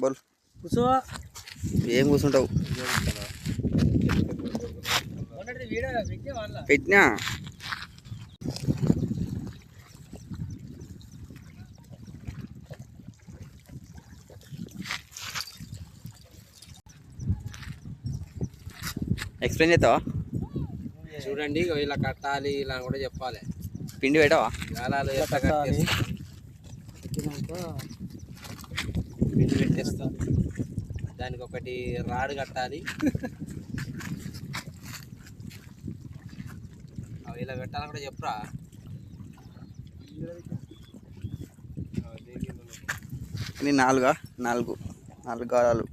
బోల్ కూర్చో. ఏం కూర్చుంటావు? పెట్టినా ఎక్స్ప్లెయిన్ చేస్తావా? చూడండి ఇలా కట్టాలి, ఇలా కూడా చెప్పాలి. పిండి పెట్టావా? గాలాలు ఎట్లా కట్టాలి, పిండి పెట్టేస్తాం. దానికి ఒకటి రాడ్ కట్టాలి. అవి ఇలా పెట్టాలని కూడా చెప్పరా? ఇది నాలుగు గాలాలు.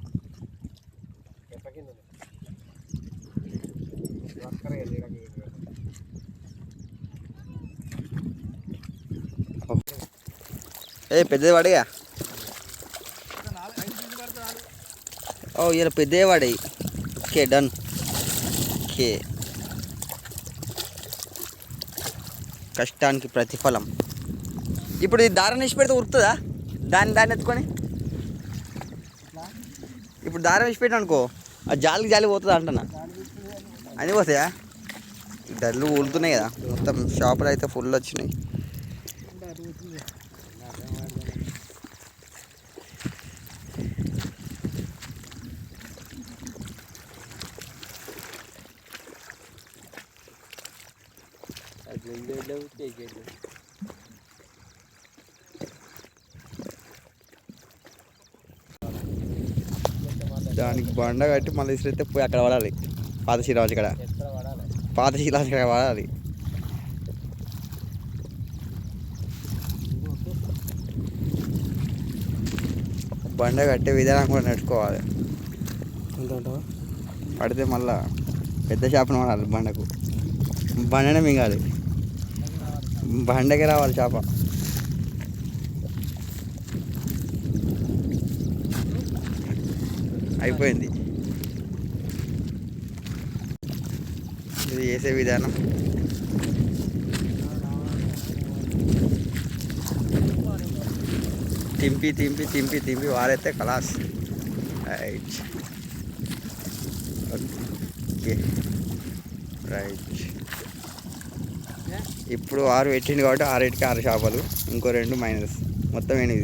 ఏ పెద్దది వాడిగా. ఓ ఇలా పెద్దవి వాడాయి. Okay done. ఓకే, కష్టానికి ప్రతిఫలం. ఇప్పుడు ఈ దారం వేసి పెడితే ఉరుకుతుందా? దాన్ని ఎత్తుకొని ఇప్పుడు దారం వేసి పెట్టాను అనుకో, ఆ జాలి పోతుందా అంటున్నా. అన్నీ పోతాయా? డల్లు ఊలుతున్నాయి కదా మొత్తం. షాపులు అయితే ఫుల్ వచ్చినాయి. దానికి బండ కట్టి మళ్ళీ ఇసిరితే పోయి అక్కడ పడాలి. పాత శిలాజీ కాడ పడాలి. బండ కట్టే విధానం కూడా నేర్చుకోవాలి. పడితే మళ్ళా పెద్ద చేపను పడాలి. బండనే మింగాలి. బండకి రావాలి చేప. అయిపోయింది. ఇది వేసే విధానం. తింపి వారైతే కలాస్. రైట్. Okay right. ఇప్పుడు 6 పెట్టింది కాబట్టి 6కి 6 చేపలు, ఇంకో 2 మైనస్, మొత్తం 8.